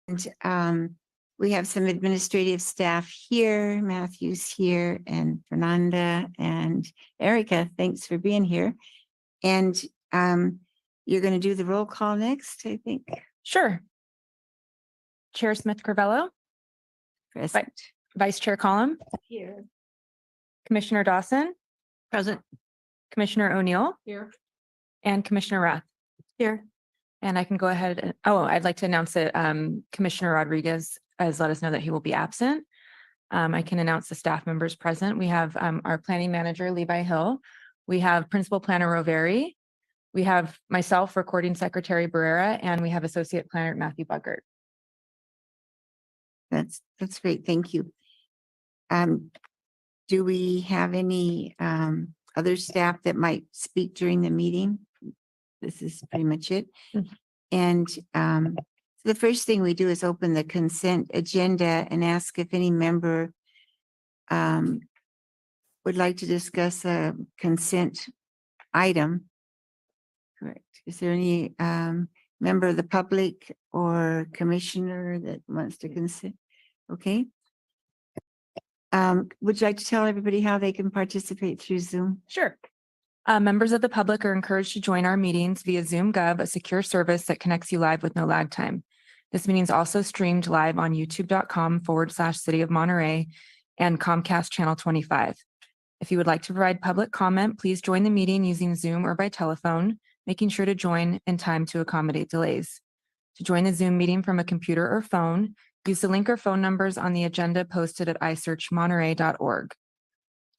And we have some administrative staff here, Matthew's here, and Fernanda and Erica. Thanks for being here. And you're going to do the roll call next, I think. Sure. Chair Smith-Crivello, Present. Vice Chair Collum, Here. Commissioner Dawson, Present. Commissioner O'Neill, Here. and Commissioner Rath. Here. And I can go ahead and, I'd like to announce that Commissioner Rodriguez has let us know that he will be absent. I can announce the staff members present. We have our planning manager, Levi Hill. We have Principal Planner Roveri. We have myself, Recording Secretary Barrera, and we have Associate Planner Matthew Buggart. That's great. Thank you. Do we have any other staff that might speak during the meeting? This is pretty much it. Mhm. And so the first thing we do is open the consent agenda and ask if any member would like to discuss a consent item. Correct. Is there any member of the public or commissioner that wants to consent? Okay. Would you like to tell everybody how they can participate through Zoom? Sure. Members of the public are encouraged to join our meetings via Zoom Gov, a secure service that connects you live with no lag time. This meeting is also streamed live on youtube.com/City of Monterey and Comcast Channel 25. If you would like to provide public comment, please join the meeting using Zoom or by telephone, making sure to join in time to accommodate delays. To join the Zoom meeting from a computer or phone, use the link or phone numbers on the agenda posted at isearchmonterey.org.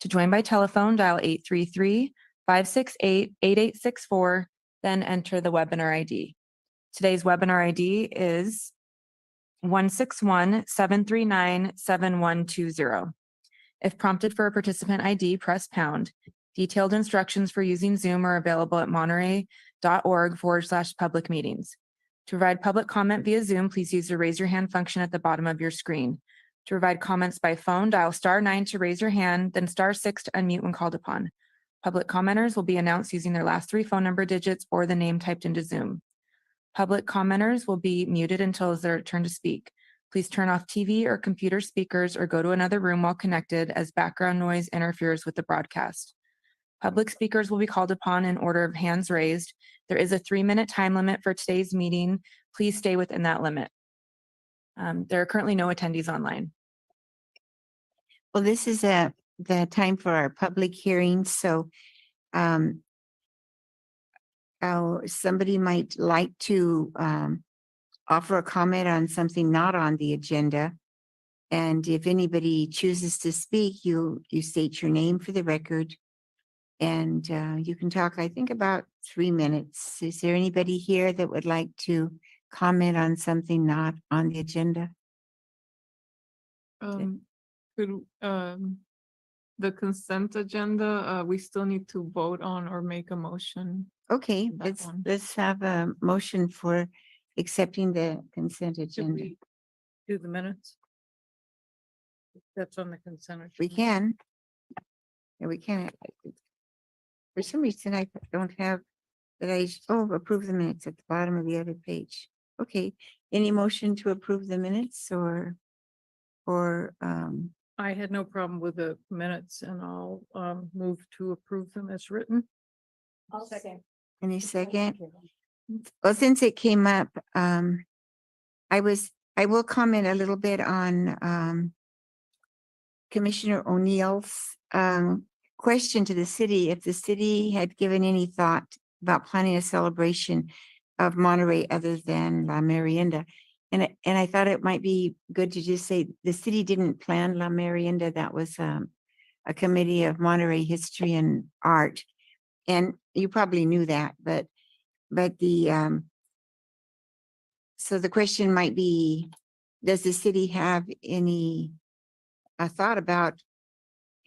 To join by telephone, dial 833-568-8864, then enter the webinar ID. Today's webinar ID is 161-739-7120. If prompted for a participant ID, press pound. Detailed instructions for using Zoom are available at monterey.org/public meetings. To provide public comment via Zoom, please use the raise your hand function at the bottom of your screen. To provide comments by phone, dial *9 to raise your hand, then *6 to unmute when called upon. Public commenters will be announced using their last 3 phone number digits or the name typed into Zoom. Public commenters will be muted until it's their turn to speak. Please turn off TV or computer speakers or go to another room while connected, as background noise interferes with the broadcast. Public speakers will be called upon in order of hands raised. There is a 3-minute time limit for today's meeting. Please stay within that limit. There are currently no attendees online. Well, this is the time for our public hearing. So somebody might like to offer a comment on something not on the agenda. And if anybody chooses to speak, you state your name for the record. And you can talk, I think, about 3 minutes. Is there anybody here that would like to comment on something not on the agenda? Could the consent agenda, we still need to vote on or make a motion? Okay, That one. let's have a motion for accepting the consent Should agenda. we do the minutes? That's on the consent. We agenda. can. Yeah, we can. For some reason, I don't have that. Approve the minutes at the bottom of the other page. Okay, any motion to approve the minutes or I had no problem with the minutes and I'll move to approve them as written. I'll second. any second? Well, since it came up, I will comment a little bit on Commissioner O'Neill's question to the city, if the city had given any thought about planning a celebration of Monterey other than La Merienda. And I thought it might be good to just say the city didn't plan La Merienda. That was a committee of Monterey history and art. And you probably knew that, but the so the question might be, does the city have any thought about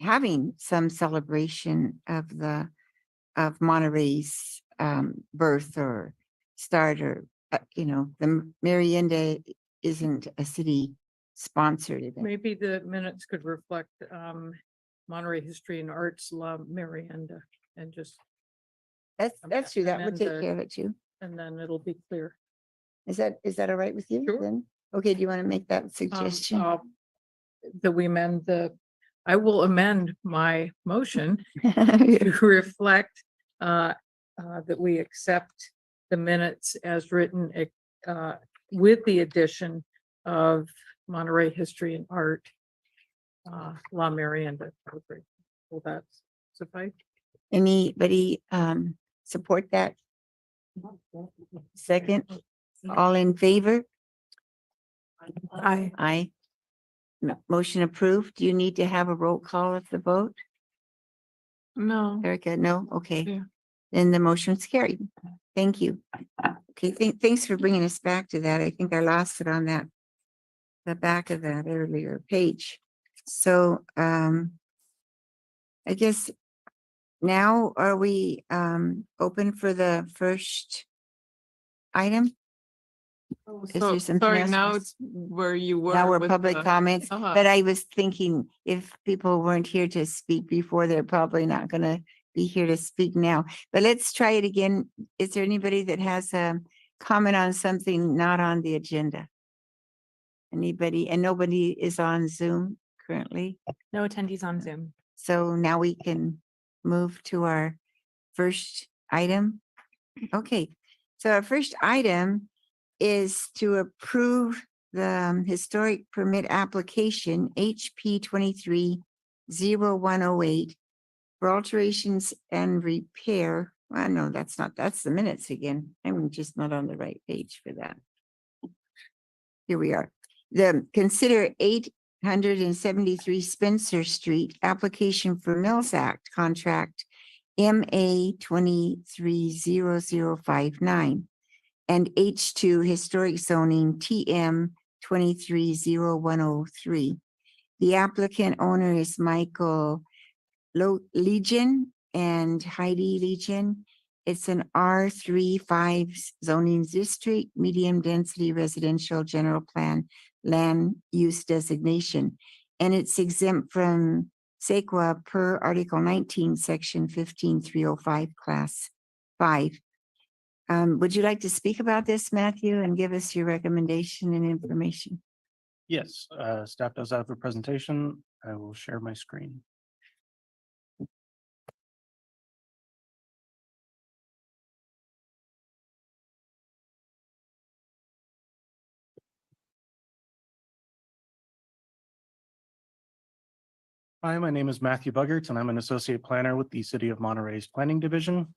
having some celebration of Monterey's birth or start, or the Merienda isn't a city sponsored event. Maybe the minutes could reflect Monterey History and Arts La Merienda and just, That's true. That would and take then care of it too. and then it'll be clear. Is that all right with you? Sure. Then? Okay, do you want to make that suggestion? That we amend I will amend my motion to reflect that we accept the minutes as written with the addition of Monterey History and Art, La Miranda. Will that suffice? Anybody support that? Second, all in favor? Aye. Aye. Motion approved. Do you need to have a roll call of the vote? No. Erica, no? Okay. Yeah. Then the motion's carried. Thank you. Okay, thanks for bringing us back to that. I think I lost it on the back of that earlier page. So, I guess now are we, open for the first item? Is So, there something sorry, else? now it's where you were. Now we're with public the- comments, Uh-huh. but I was thinking if people weren't here to speak before, they're probably not gonna be here to speak now. But let's try it again. Is there anybody that has a comment on something not on the agenda? Anybody? And nobody is on Zoom currently. No attendees on Zoom. So now we can move to our first item. Okay, so our first item is to approve the historic permit application HP 23-0108 for alterations and repair. Well, no, that's the minutes again. I'm just not on the right page for that. Here we are. Consider 873 Spencer Street, application for Mills Act contract MA 230059 and H2 historic zoning TM 230103. The applicant owner is Michael Legion and Heidi Legion. It's an R35 zoning district, medium density residential general plan land use designation. And it's exempt from SEQA per Article 19, Section 15305, Class 5. Would you like to speak about this, Matthew, and give us your recommendation and information? Yes, staff does have a presentation. I will share my screen. Hi, my name is Matthew Buggerts, and I'm an associate planner with the City of Monterey's Planning Division.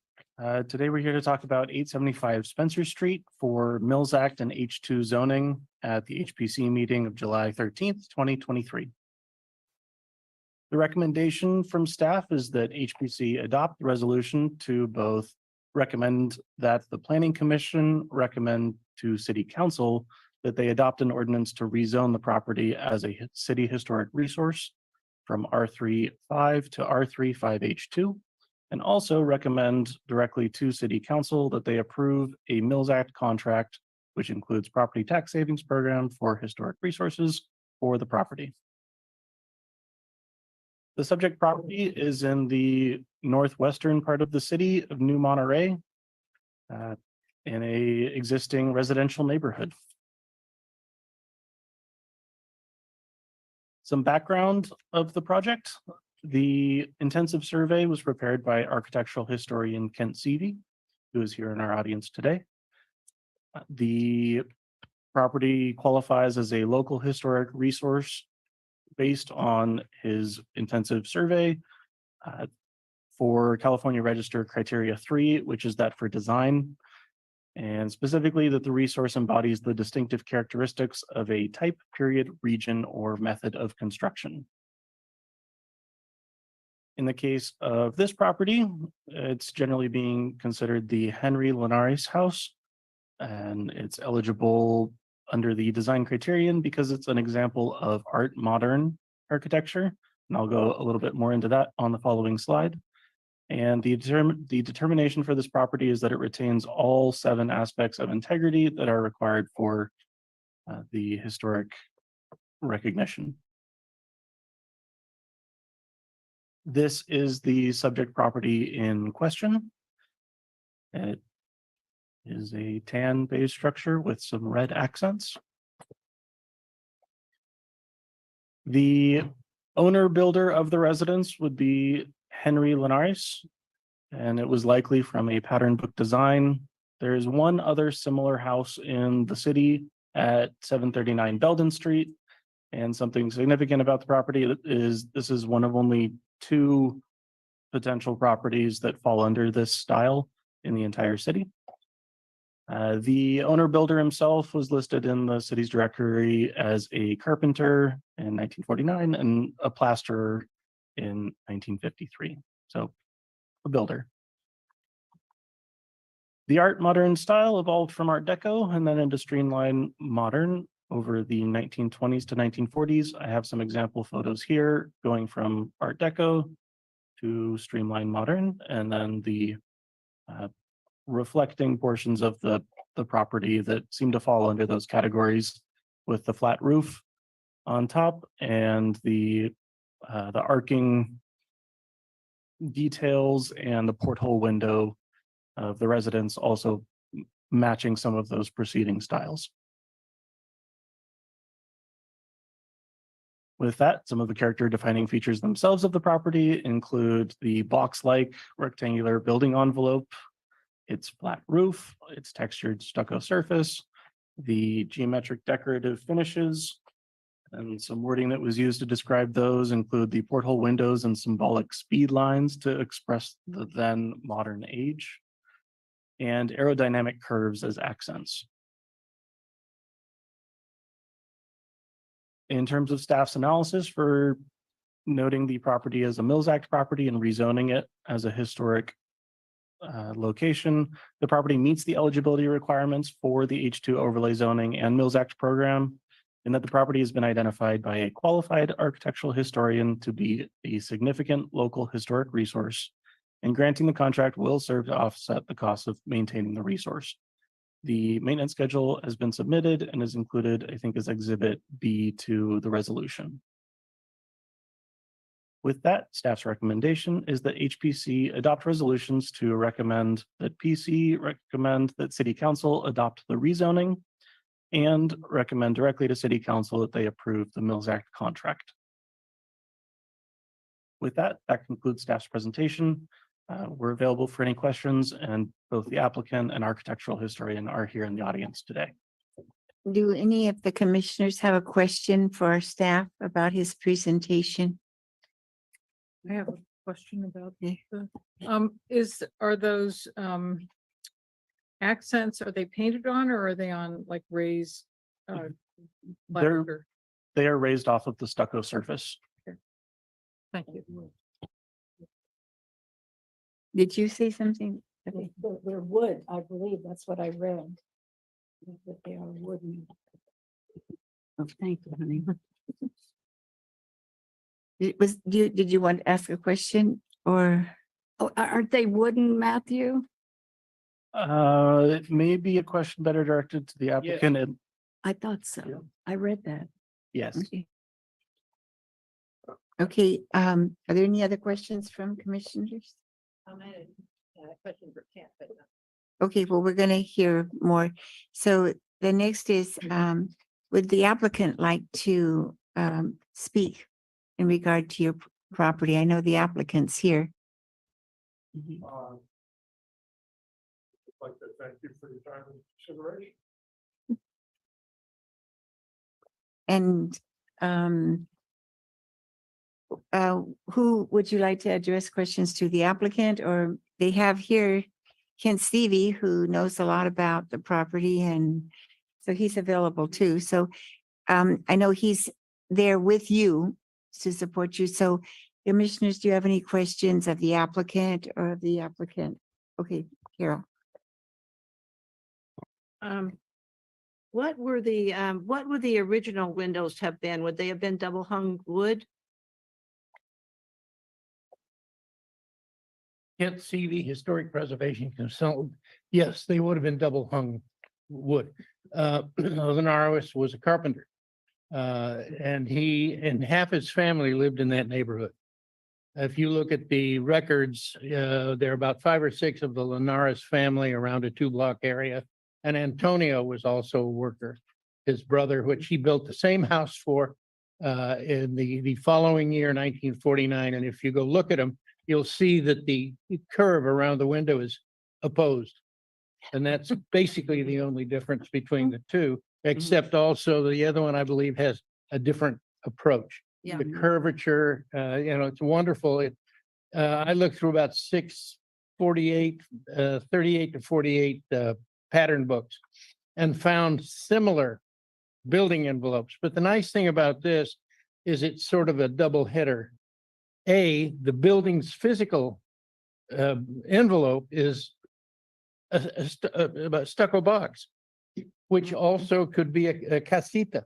Today, we're here to talk about 875 Spencer Street for Mills Act and H2 zoning at the HPC meeting of July 13th, 2023. The recommendation from staff is that HPC adopt the resolution to both recommend that the Planning Commission recommend to City Council that they adopt an ordinance to rezone the property as a city historic resource from R3-5 to R3-5H2, and also recommend directly to City Council that they approve a Mills Act contract, which includes property tax savings program for historic resources for the property. The subject property is in the northwestern part of the city of New Monterey, in a existing residential neighborhood. Some background of the project. The intensive survey was prepared by architectural historian Kent Seavey, who is here in our audience today. The property qualifies as a local historic resource based on his intensive survey for California Register Criteria 3, which is that for design, and specifically that the resource embodies the distinctive characteristics of a type, period, region, or method of construction. In the case of this property, it's generally being considered the Henry Linares house, and it's eligible under the design criterion because it's an example of art modern architecture. And I'll go a little bit more into that on the following slide. And the determination for this property is that it retains all 7 aspects of integrity that are required for the historic recognition. This is the subject property in question. It is a tan beige structure with some red accents. The owner builder of the residence would be Henry Linares, and it was likely from a pattern book design. There is one other similar house in the city at 739 Belden Street. And something significant about the property is this is one of only two potential properties that fall under this style in the entire city. The owner builder himself was listed in the city's directory as a carpenter in 1949 and a plasterer in 1953. So a builder. The art modern style evolved from Art Deco and then into streamline modern over the 1920s to 1940s. I have some example photos here going from Art Deco to streamline modern, and then the reflecting portions of the property that seem to fall under those categories, with the flat roof on top and the arcing details and the porthole window of the residence also matching some of those preceding styles. With that, some of the character defining features themselves of the property include the box-like rectangular building envelope, its flat roof, its textured stucco surface, the geometric decorative finishes, and some wording that was used to describe those include the porthole windows and symbolic speed lines to express the then modern age, and aerodynamic curves as accents. In terms of staff's analysis for noting the property as a Mills Act property and rezoning it as a historic location, the property meets the eligibility requirements for the H2 overlay zoning and Mills Act program, and that the property has been identified by a qualified architectural historian to be a significant local historic resource, and granting the contract will serve to offset the cost of maintaining the resource. The maintenance schedule has been submitted and is included, I think, as Exhibit B to the resolution. With that, staff's recommendation is that HPC adopt resolutions to recommend that PC recommend that City Council adopt the rezoning and recommend directly to City Council that they approve the Mills Act contract. With that, that concludes staff's presentation. We're available for any questions, and both the applicant and architectural historian are here in the audience today. Do any of the commissioners have a question for our staff about his presentation? I have a question about Yeah. are those accents, are they painted on or are they on like raised plaster? They are raised off of the stucco surface. Thank you. Did you say something? Okay. They're wood, I believe. That's what I read. That they are wooden. Oh, thank you, honey. Did you want to ask a question or? Oh, aren't they wooden, Matthew? It may be a question better directed to the applicant. I thought so. I read that. Yes. Okay. Okay, are there any other questions from commissioners? Question for Kent, but Okay, well, we're gonna hear more. So the next is, would the applicant like to speak in regard to your property? I know the applicant's here. Like to thank you for your time and consideration. And who would you like to address questions to, the applicant, or they have here Kent Stevie, who knows a lot about the property, and so he's available too. So I know he's there with you to support you. So commissioners, do you have any questions of the applicant or of the applicant? Okay, Carol. what would the original windows have been? Would they have been double hung wood? Kent Seeley, Historic Preservation Consultant. Yes, they would have been double hung wood. Linares was a carpenter. And he and half his family lived in that neighborhood. If you look at the records, there are about 5 or 6 of the Linares family around a 2-block area. And Antonio was also a worker. His brother, which he built the same house for, in the following year, 1949. And if you go look at them, you'll see that the curve around the window is opposed. And that's basically the only difference between the two, except also the other one, I believe, has a different approach. Yeah. The curvature, it's wonderful. I looked through about 38 to 48 pattern books and found similar building envelopes. But the nice thing about this is it's sort of a double header. The building's physical envelope is a stucco box, which also could be a casita.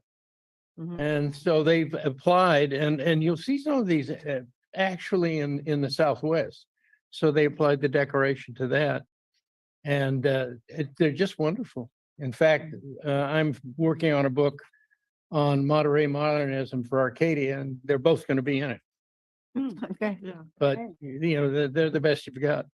Mhm. And so they've applied, and you'll see some of these actually in the Southwest. So they applied the decoration to that. And they're just wonderful. In fact, I'm working on a book on Monterey modernism for Arcadia, and they're both going to be in it. Okay. Yeah. But, they're the best you've got.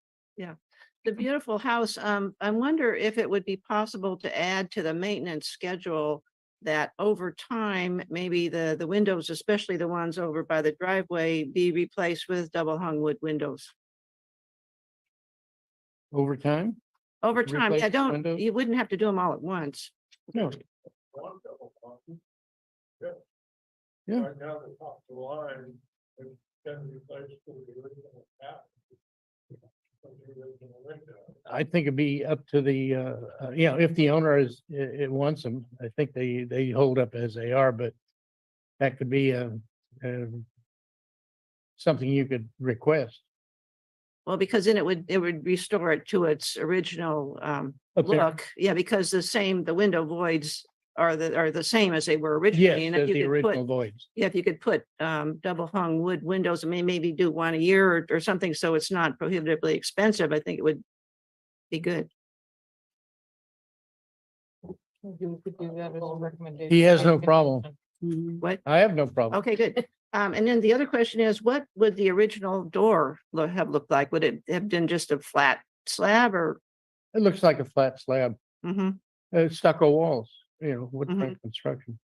The beautiful house, I wonder if it would be possible to add to the maintenance schedule that over time, maybe the windows, especially the ones over by the driveway, be replaced with double hung wood windows. Over time? Over time, Replace the don't, windows? you wouldn't have to do them all at once. No. One double hung. Yeah. Yeah. Right now, the top of the line, it's been replaced with the original cap. From the original window. I think it'd be up to the, if the owner it wants them, I think they hold up as they are, but that could be something you could request. Well, because then it would restore it to its original look. Yeah, because the window voids are the same as they were originally. Yes, And as if the you could original put, voids. if you could put double hung wood windows, and maybe do one a year or something, so it's not prohibitively expensive, I think it would be good. You could do that as a recommendation. He has no problem. What? I have no problem. Okay, good. And then the other question is, what would the original door have looked like? Would it have been just a flat slab or? It looks like a flat slab, Mhm. Stucco walls, wood Mhm. frame construction.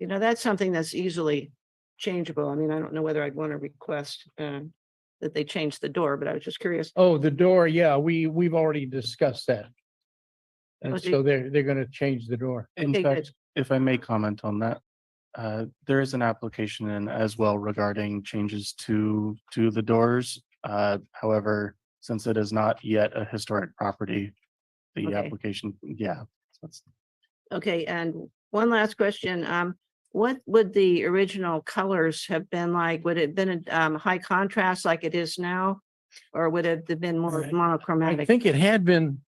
That's something that's easily changeable. I mean, I don't know whether I'd want to request that they change the door, but I was just curious. Oh, the door, yeah, we've already discussed that. And Okay. so they're gonna change the door. In Okay, fact, if I may comment on that, there is an application in as well regarding changes to the doors. However, since it is not yet a historic property, the Okay. application, that's Okay, and one last question. What would the original colors have been like? Would it have been a high contrast like it is now? Or would it have been more I monochromatic? think it had been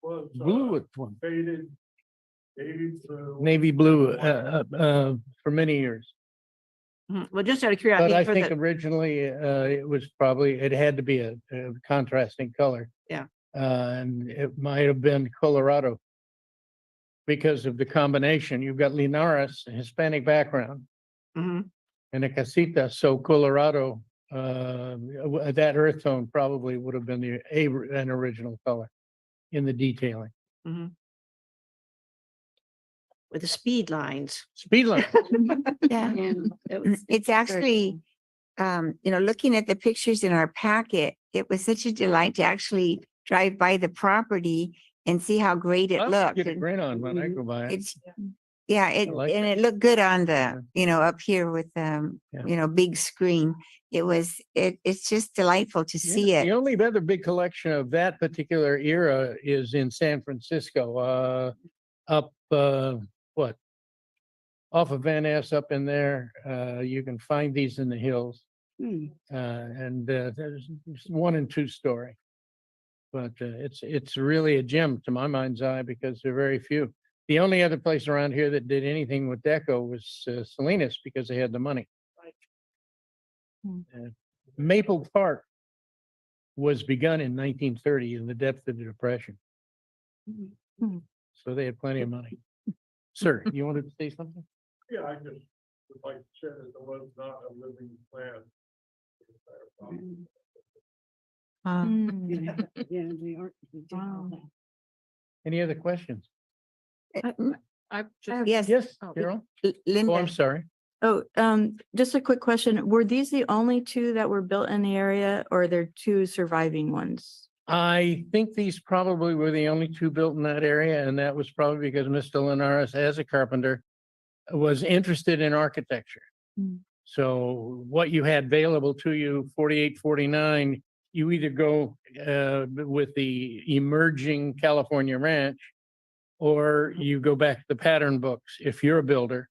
Was blue at one, faded, navy blue, for many years. Mhm. Well, just out of But curiosity, I for think the, originally, it had to be a contrasting color. Yeah. And it might have been Colorado. Because of the combination, you've got Linares, a Hispanic background, Mhm. and a casita, so Colorado, that earth tone probably would have been an original color in the detailing. Mhm. With the speed lines. Speed line, Yeah. It was- It's actually, looking at the pictures in our packet, it was such a delight to actually drive by the property and see how great it I'll looked. get a And grin on when I go by. it. It's, yeah, like and it. it looked good on the, up here with, Yeah. big screen. It's just delightful to see Yeah, the it. only other big collection of that particular era is in San Francisco, up, what? Off of Van Ness up in there, you can find these in the hills. And there's one and two story. But it's really a gem to my mind's eye because there are very few. The only other place around here that did anything with deco was Salinas because they had the money. Maple Park was begun in 1930 in the depth of the Depression. So they had plenty of money. Sir, you wanted to say something? Yeah, I just would like to share that there was not a living plan. Any other questions? I've just, Yes, Yes, Oh. Carol? Oh, Linda, I'm sorry. Just a quick question. Were these the only two that were built in the area or are there two surviving ones? I think these probably were the only two built in that area, and that was probably because Mr. Linares, as a carpenter, was interested in architecture. Hmm. So what you had available to you, 48, 49, you either go with the emerging California ranch, or you go back to the pattern books if you're a builder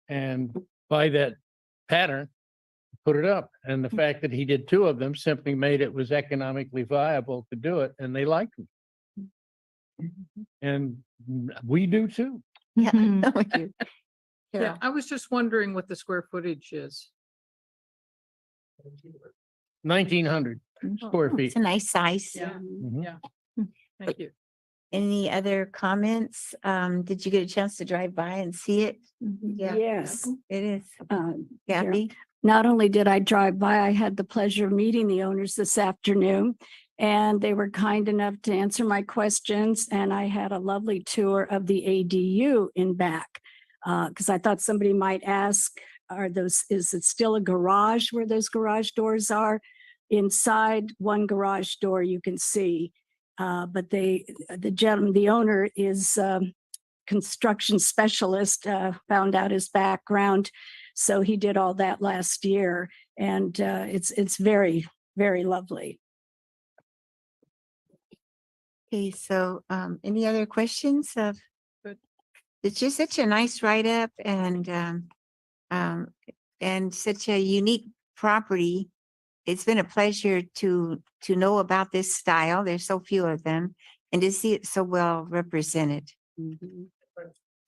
and buy that pattern, put it up. And the fact that he did two of them simply made it was economically viable to do it, and they liked them. And we do too. Yeah. Mhm. we do. Yeah, Carol? I was just wondering what the square footage is. 1,900 square feet. It's a nice size. Yeah, Mhm. yeah. Thank you. Any other comments? Did you get a chance to drive by and see it? Yeah. Yes. It is. Carol, Kathy? Not only did I drive by, I had the pleasure of meeting the owners this afternoon. And they were kind enough to answer my questions. And I had a lovely tour of the ADU in back. Because I thought somebody might ask, is it still a garage where those garage doors are? Inside one garage door you can see. But the gentleman, the owner is construction specialist, found out his background. So he did all that last year, and it's very, very lovely. Okay, so any other questions of? Good. It's just such a nice write-up and such a unique property. It's been a pleasure to know about this style. There's so few of them, and to see it so well represented.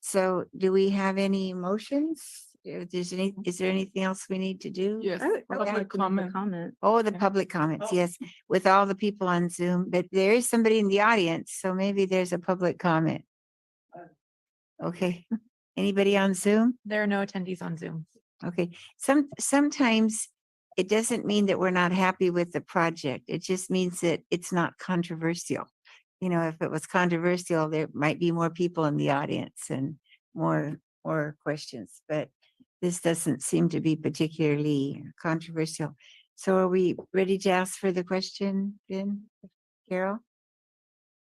So do we have any motions? Is there anything else we need to do? Yes. I would public like to make a comment. comment. Oh, the Yeah. public comments, yes, with all the people on Zoom, but there is somebody in the audience, so maybe there's a public comment. Okay, anybody on Zoom? There are no attendees on Zoom. Okay, sometimes it doesn't mean that we're not happy with the project. It just means that it's not controversial. You know, if it was controversial, there might be more people in the audience and more questions, but this doesn't seem to be particularly controversial. So are we ready to ask for the question then, Carol?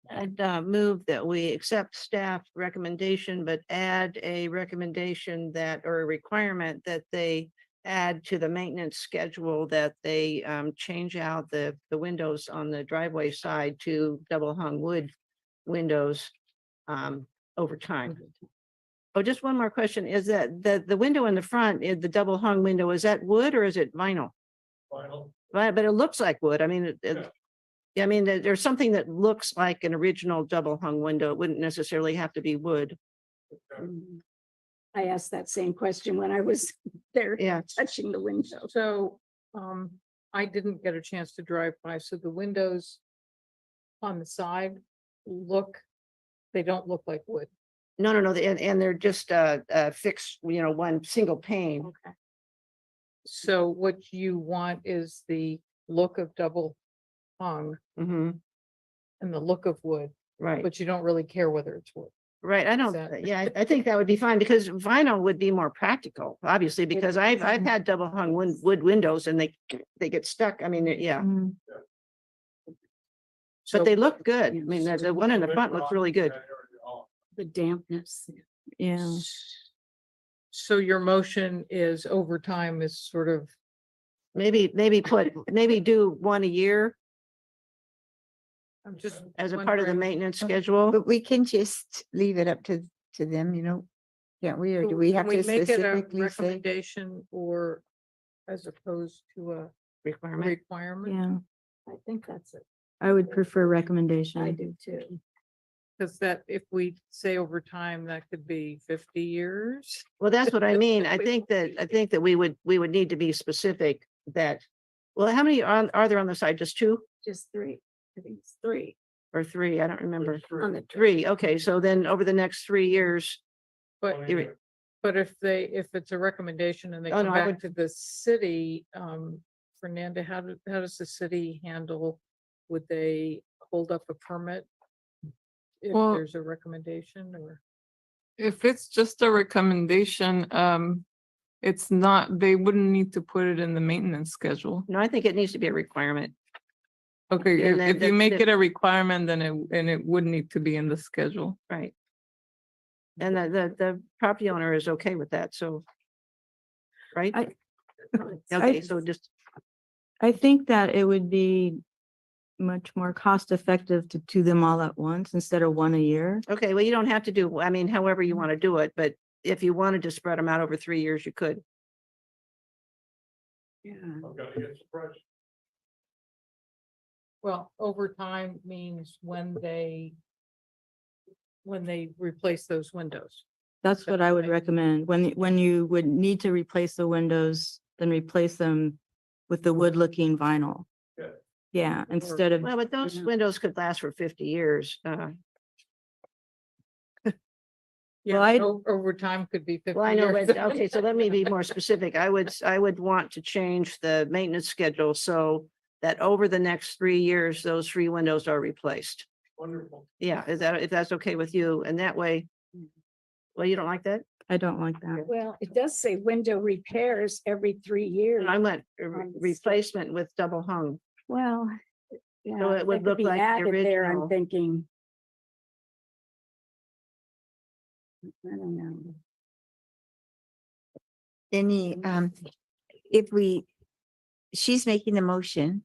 I'd move that we accept staff recommendation, but add a recommendation that, or a requirement that they add to the maintenance schedule that they change out the windows on the driveway side to double hung wood windows over time. Oh, just one more question. Is that the window in the front, the double hung window, is that wood or is it vinyl? Final. But it looks like wood. I mean, yeah, I mean, there's something that looks like an original double hung window. It wouldn't necessarily have to be wood. I asked that same question when I was there Yeah. touching the window. So, I didn't get a chance to drive by, so the windows on the side they don't look like wood. No, and they're just fixed, one single pane. Okay. So what you want is the look of double hung Hmm. and the look of wood, Right, but you don't really care whether it's wood. right. I don't, Exactly. yeah, I think that would be fine because vinyl would be more practical, obviously, because I've had double hung wood windows and they get stuck. I mean, yeah, Mm. but they look good. I mean, the one in the front looks really good. The dampness. Yeah. So your motion is over time is sort of, Maybe do one a year I'm just. as a part of the wondering- maintenance schedule. But we can just leave it up to them, can't we, or do we have Can to we make it a specifically say? recommendation or as opposed to a Requirement. requirement? Yeah, I think that's it. I would prefer recommendation. I do too. Because that, if we say over time, that could be 50 years. Well, that's what I mean. I think that we would need to be specific that, well, how many are there on the side? Just two Just three. I think it's three or three? I don't remember. on the. Three. Okay, so then over the next 3 years, But, You're- but if it's a recommendation and they Oh, come no, I back to the city, Fernanda, how does the city handle? Would they hold up a permit? If Well- there's a recommendation or? If it's just a recommendation, It's not, they wouldn't need to put it in the maintenance schedule. No, I think it needs to be a requirement. Okay, And then if you the- make the- it a requirement, then it would need to be in the schedule. Right. And the property owner is okay with that, so. Right? I- Okay, so just, I think that it would be much more cost effective to do them all at once instead of one a year. okay, well, you don't have to do, I mean, however you want to do it, but if you wanted to spread them out over 3 years, you could. I've got to get some price. Well, overtime means when they replace those windows. That's what I would Right. recommend. When you would need to replace the windows, then replace them with the wood looking vinyl. Yeah. Yeah, instead of, Well, but those windows could last for 50 years. Well, I- Overtime could be 50 Well, I know, years. but, okay, so let me be more specific. I would want to change the maintenance schedule so that over the next 3 years, those 3 windows are replaced. Wonderful. Yeah, if that's okay with you, and that way. Well, you don't like that? I don't like that. Well, it does say window repairs every 3 years. I went On the replacement with double hung. Well, yeah, it would that could look be like the added there, original. I'm thinking. I don't know. Any, if we, she's making the motion.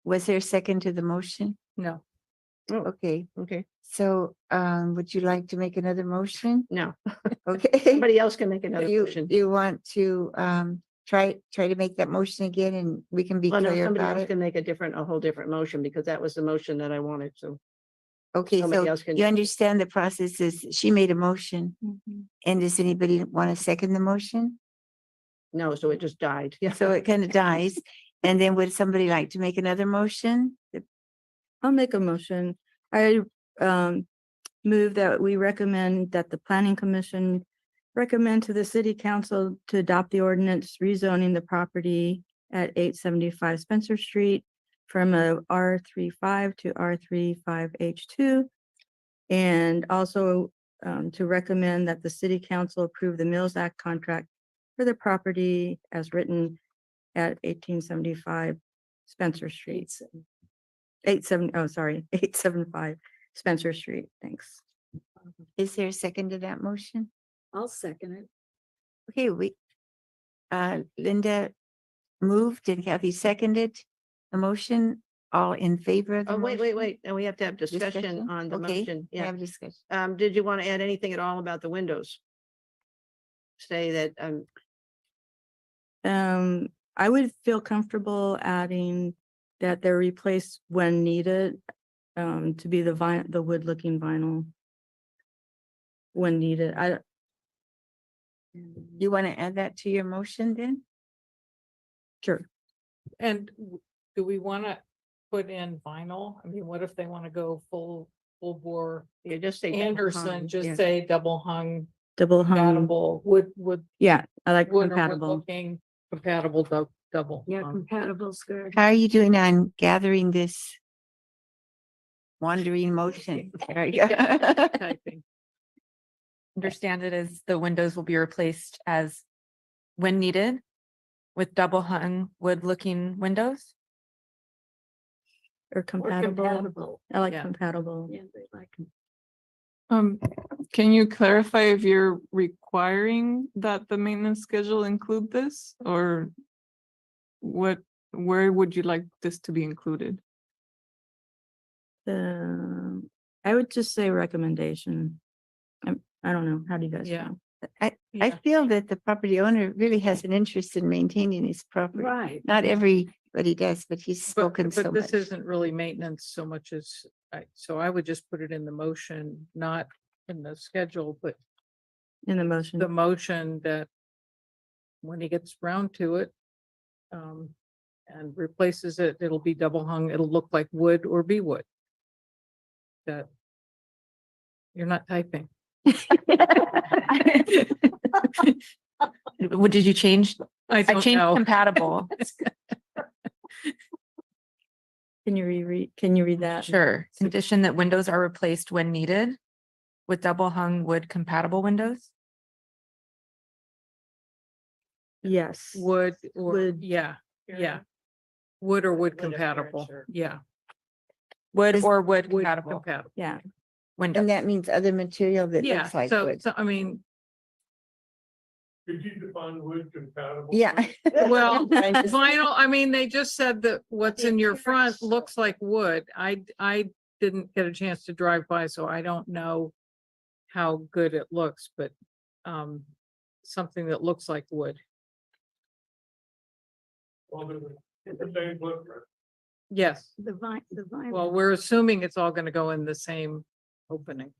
Was there a second to the motion? No, Okay, Okay, so, would you like to make another motion? no, Okay. somebody else can make another You, motion. you want to, try to make that motion again and we can be Well, no, clear somebody about else it? can make a whole different motion because that was the motion that I wanted, so. Okay, somebody so else can- you understand the process is she made a motion and does anybody want to second the motion? No, so it just died. Yeah. So it kind of dies. And then would somebody like to make another motion? I'll make a motion. I move that we recommend that the planning commission recommend to the city council to adopt the ordinance rezoning the property at 875 Spencer Street from a R35 to R35H2. And also to recommend that the city council approve the Mills Act contract for the property as written at 1875 Spencer Street. 875 Spencer Street. Thanks. Is there a second to that motion? I'll second it. Okay, Linda moved and Kathy seconded the motion. All in favor of the Oh, motion? wait. And we have to have discussion on the Okay, motion. we Yeah. have discussion. Did you want to add anything at all about the windows? Say that, I would feel comfortable adding that they're replaced when needed, to be the wood looking vinyl. When needed. You want to add that to your motion then? Sure. and do we want to put in vinyl? I mean, what if they want to go full bore? you just say. double hung, Anderson, yeah. just say double hung, Double hung. compatible, wood Yeah, I like wood or wood compatible. looking, compatible double. Yeah, hung. compatible's good. How are you doing on gathering this wandering motion? There you go. Typing. Understand it as the windows will be replaced as when needed with double hung wood looking windows. Or compatible. Compatible. I like Yeah. compatible. Yeah, they like 'em. Can you clarify if you're requiring that the maintenance schedule include this or where would you like this to be included? I would just say recommendation. I don't know. How do you guys Yeah. feel? I Yeah. feel that the property owner really has an interest in maintaining his property. Right. Not everybody does, but he's spoken so But this much. isn't really maintenance so much as, so I would just put it in the motion, not in the schedule, but In the motion. the motion that when he gets round to it, and replaces it, it'll be double hung, it'll look like wood or be wood. That you're not typing. What did you change? I don't changed know. compatible. Can you read that? Sure. Condition that windows are replaced when needed with double hung wood compatible windows. Yes. wood or, Wood. yeah, yeah. Wood or wood appearance compatible, or- yeah. Wood Is- or wood Wood compatible compatible. Yeah. windows. And that means other material that Yeah, looks like so, wood. so I mean, Could you define wood compatible? Yeah. well, I'm just- vinyl, I mean, they just said that what's in your front looks like wood. I didn't get a chance to drive by, so I don't know how good it looks, but something that looks like wood. Well, they're the same footprint. Yes, The vinyl. well, we're assuming it's all gonna go in the same opening.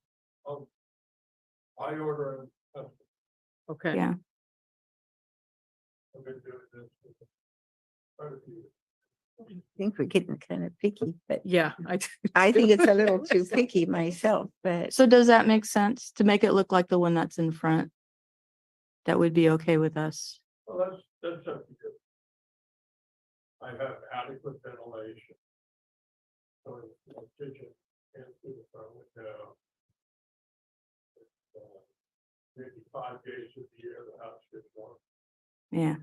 I order a, Okay. Yeah. I've been doing this for quite a few. I think we're getting kind of picky, but Yeah, I think it's a little too picky myself, but So does that make sense to make it look like the one that's in front? That would be okay with us. Well, that's up to you. I have adequate ventilation. So it's the kitchen and through the front window. Maybe 5 days of the year, the house gets warm. Yeah.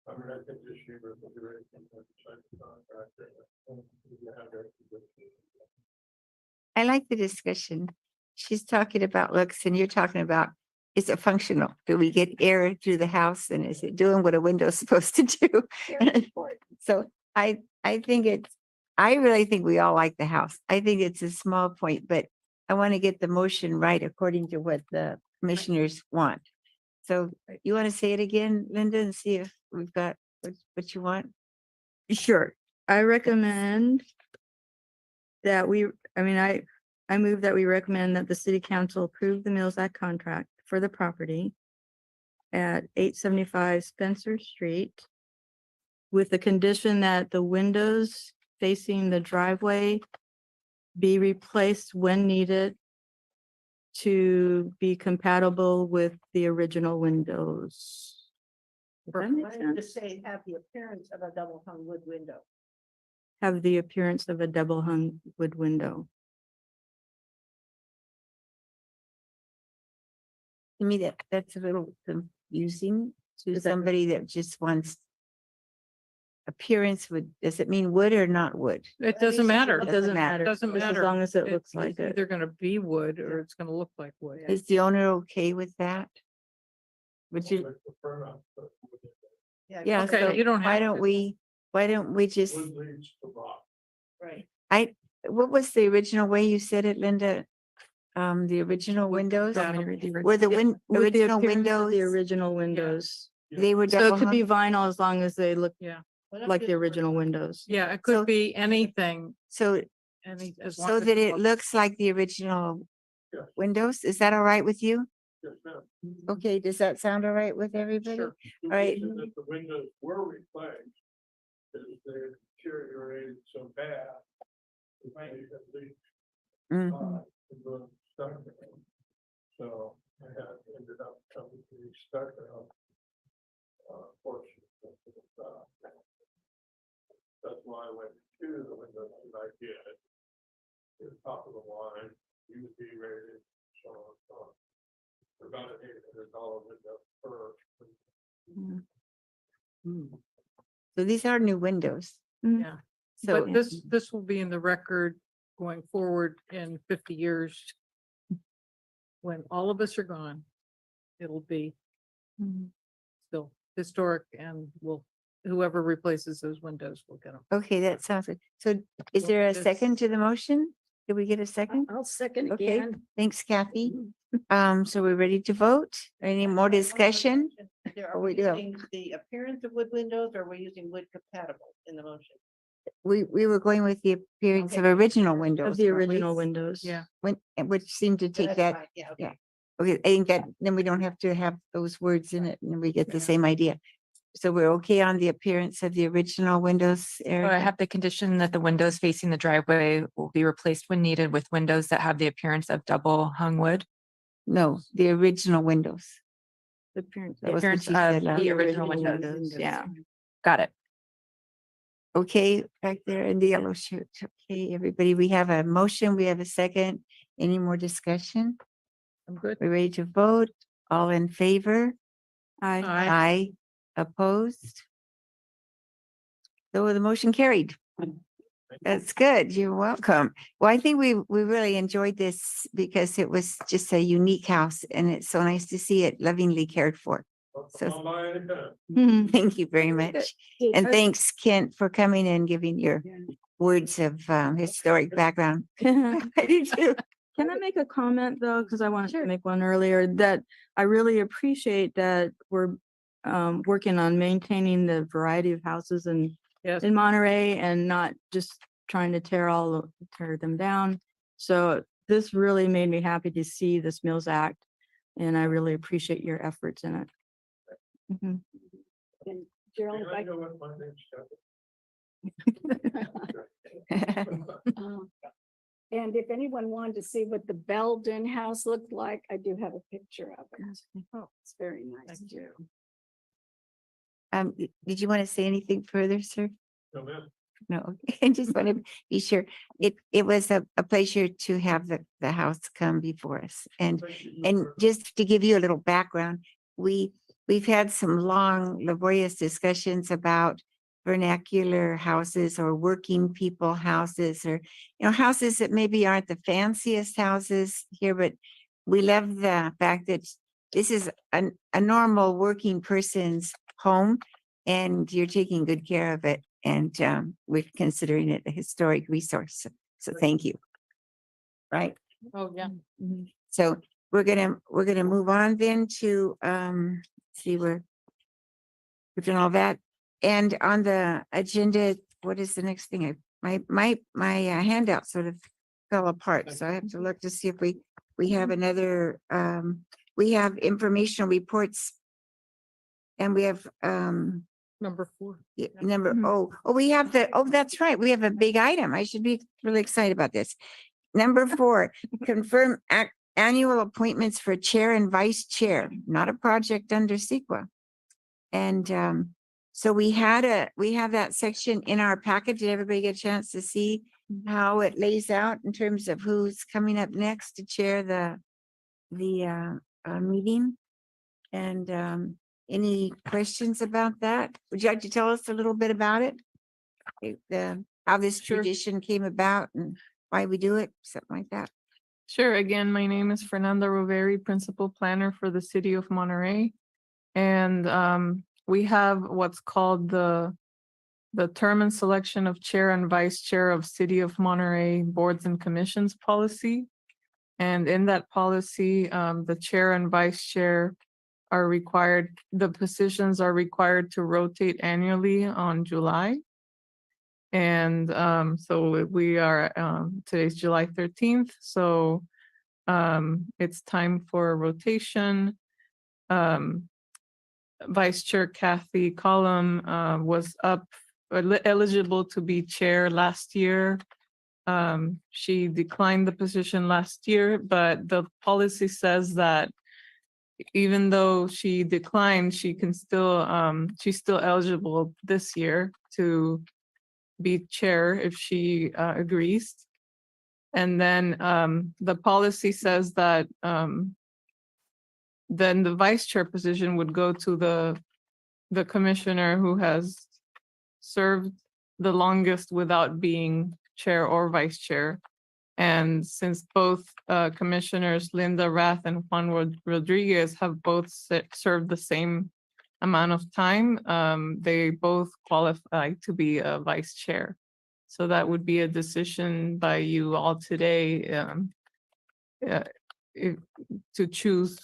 I mean, I think this year, refrigeration, contractor, and you have air conditioning. I like the discussion. She's talking about looks and you're talking about, is it functional? Do we get air through the house and is it doing what a window's supposed to do? So I think I really think we all like the house. I think it's a small point, but I want to get the motion right according to what the commissioners want. So you want to say it again, Linda, and see if we've got what you want? Sure. I recommend that I move that we recommend that the city council approve the Mills Act contract for the property at 875 Spencer Street with the condition that the windows facing the driveway be replaced when needed to be compatible with the original windows. Does that make Why don't you sense? say have the appearance of a double hung wood window? Have the appearance of a double hung wood window. To me, that's a little confusing to Is that- somebody that just wants appearance would, does it mean wood or not wood? It doesn't matter. It doesn't matter. Doesn't Just matter. As long as it It's looks like it's it. either gonna be wood or it's gonna look like wood. Is the owner okay with that? Would you, I prefer not to put wood in yeah, Okay, so you don't why have don't to. we just, there. Wood leads to rot. Right. what was the original way you said it, Linda? The original windows? Want me to read the Were the With the original appearance of windows, The original windows. they were So double it could be hung? vinyl as long as they look Yeah, like the original windows. yeah, it So- could be anything, So, as long so as that it looks- looks like the original Yeah. windows? Is that all right with you? Yes, ma'am. Okay, does that sound all right with everybody? Sure. The right. reason that the windows were replaced is they deteriorated so bad. that they had leaked, Mhm. and were stuck in them. So I had ended up coming to the stuck portion of the that's why I went to the windows that I did. The top of the line, UV rated, so on, so on. For about an $800 window per. So these are new windows. Yeah. So But this will be in the record going forward in 50 years. When all of us are gone, it'll be still historic and whoever replaces those windows will get them. okay, that sounds good. So is Well, there a this- second to the motion? Did we get a second? I'll second Okay. again. Thanks, Kathy. So we're ready to vote? Any more discussion? Are Or we we do. using the appearance of wood windows or are we using wood compatible in the motion? We were going with the appearance of original windows. Of the weren't we? original windows. Yeah. Which seemed to take That's that, fine, Yeah, yeah. okay. okay, I think that, then we don't have to have those words in it and we get the Yeah. same idea. So we're okay on the appearance of the original windows, So I Eric? have the condition that the windows facing the driveway will be replaced when needed with windows that have the appearance of double hung wood. No, the original windows. The appearance. That was what Appearance you of said last. the original windows. Yeah. Got it. Okay, back there in the yellow shirt. Okay, everybody, we have a motion, we have a second. Any more discussion? I'm good. We're ready to vote. All in favor? Aye. Aye. Opposed? So the motion carried. That's good. You're welcome. Well, I think we really enjoyed this because it was just a unique house and it's so nice to see it lovingly cared for. So Come by anytime. thank you very much. And thanks, Kent, for coming and giving your words of historic background. Can I do too. I make a comment though? Because I wanted Sure. to make one earlier that I really appreciate that we're working on maintaining the variety of houses Yes. in Monterey and not just trying to tear them down. So this really made me happy to see this Mills Act and I really appreciate your efforts in it. Mhm. And Gerald, I know what my name's and if anyone wanted to see what the Belden house looked like, I do have a picture of it. Oh, it's very nice too. Did you want to say anything further, sir? No, ma'am. No, I just want to be sure. It was a pleasure to have the house come before us. And just to give you a little background, we've had some long laborious discussions about vernacular houses or working people houses or, houses that maybe aren't the fanciest houses here, but we love the fact that this is a normal working person's home and you're taking good care of it. And we're considering it a historic resource. So thank you. Right. Oh, yeah. So we're gonna move on then to see where we've done all that. And on the agenda, what is the next thing? My handout sort of fell apart, so I have to look to see if we have another we have informational reports. And we have Number 4. number, we have that's right. We have a big item. I should be really excited about this. Number 4, confirm annual appointments for chair and vice chair, not a project under CEQA. And so we have that section in our packet. Did everybody get a chance to see how it lays out in terms of who's coming up next to chair the meeting? And any questions about that? Would you like to tell us a little bit about it? How this tradition came about and why we do it, something like that. Sure. Again, my name is Fernanda Roveri, Principal Planner for the City of Monterey. And we have what's called the term and selection of chair and vice chair of City of Monterey Boards and Commissions policy. And in that policy, the chair and vice chair are required, the positions are required to rotate annually on July. And so we are, today's July 13th. So it's time for a rotation. Vice Chair Kathy Collum was eligible to be chair last year. She declined the position last year, but the policy says that even though she declined, she can still, she's still eligible this year to be chair if she agrees. And then the policy says that then the vice chair position would go to the commissioner who has served the longest without being chair or vice chair. And since both commissioners, Linda Rath and Juan Rodriguez, have both served the same amount of time, they both qualify to be a vice chair. So that would be a decision by you all today to choose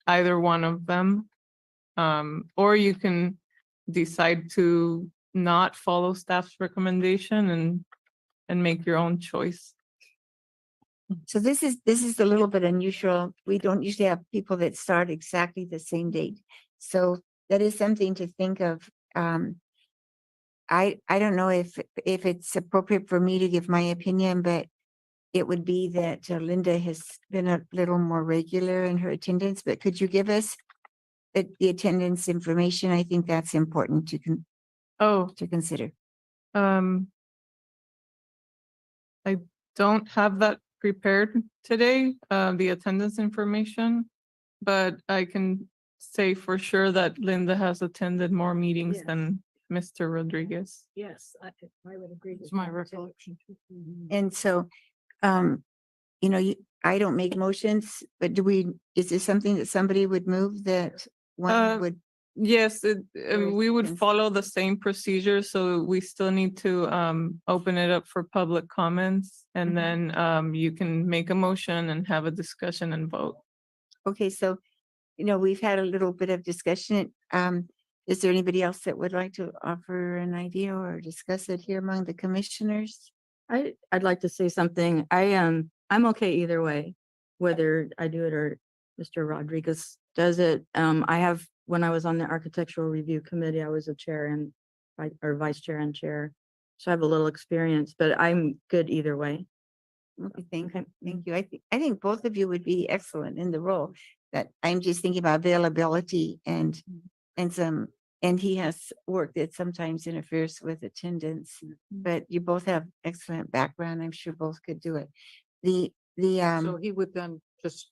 either one of them. Or you can decide to not follow staff's recommendation and make your own choice. So this is a little bit unusual. We don't usually have people that start exactly the same date. So that is something to think of. I don't know if it's appropriate for me to give my opinion, but it would be that Linda has been a little more regular in her attendance, but could you give us the attendance information? I think that's important to consider. I don't have that prepared today, the attendance information. but I can say for sure that Linda has attended more meetings Yes. than Mr. Rodriguez. Yes, I would agree. It's my recollection. And so, you know, I don't make motions, but is there something that somebody would move that one Uh, would? Yes, Or we would seconds. follow the same procedure, so we still need to open it up for public comments. And Mhm. then you can make a motion and have a discussion and vote. Okay, so, you know, we've had a little bit of discussion. Is there anybody else that would like to offer an idea or discuss it here among the commissioners? I'd like to say something. I'm okay either way, whether I do it or Mr. Rodriguez does it. When I was on the Architectural Review Committee, I was a chair and or vice chair and chair. So I have a little experience, but I'm good either way. Okay, thank Okay. you. I think both of you would be excellent in the role. That I'm just thinking about availability and he has work that sometimes interferes with attendance. But you both have excellent background. I'm sure both could do it. The So he would then just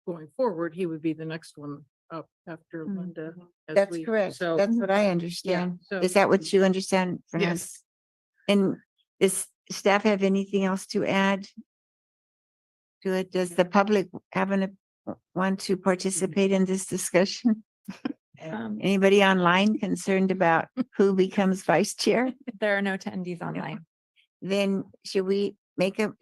going forward, he would be the next one up after Mm. Linda. as that's we- correct. So, That's what I yeah, understand. so Is that what you understand? Fernando? Yes. And does staff have anything else to add to it? Does the public want to participate in this discussion? Anybody online concerned about who becomes vice chair? There are no attendees online. Then should we make a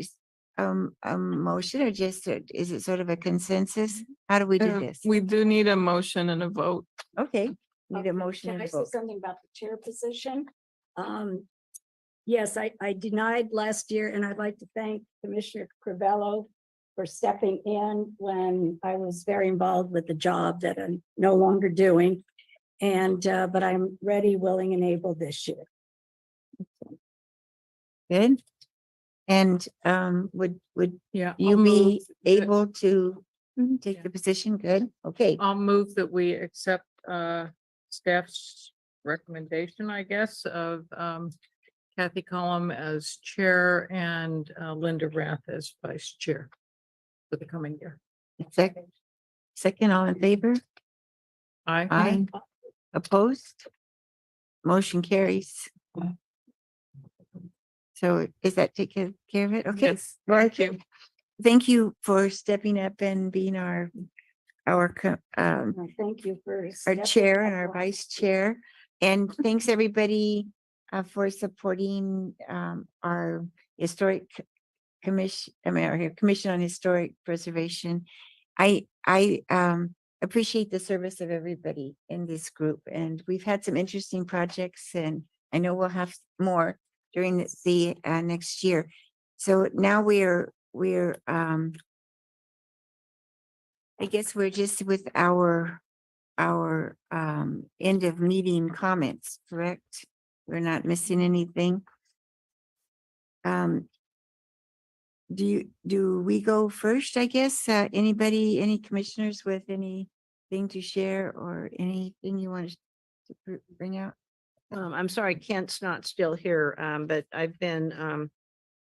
motion or just, is it sort of a consensus? How do we do this? We do need a motion and a vote. Okay, need a motion Can and I a say vote. something about the chair position? Yes, I denied last year, and I'd like to thank Commissioner Crivello for stepping in when I was very involved with the job that I'm no longer doing. And, but I'm ready, willing, and able this year. Good. And would yeah. you I'll be move that- able to take Yeah. the position? Good, okay. I'll move that we accept staff's recommendation, I guess, of Kathy Collum as chair and Linda Rath as vice chair for the coming year. Second, all in favor? Aye. Opposed? Motion carries. So is that taking care of it? Okay. Yes, Well, thank you. Thank you for stepping up and being our Thank you for. our stepping chair and up our on- vice chair. And thanks everybody for supporting our historic commission, our Commission on Historic Preservation. I appreciate the service of everybody in this group, and we've had some interesting projects, and I know we'll have more during the next year. So now we're I guess we're just with our end of meeting comments, correct? We're not missing anything. Do we go first, I guess? Any commissioners with anything to share or anything you want to bring out? I'm sorry, Kent's not still here, but I've been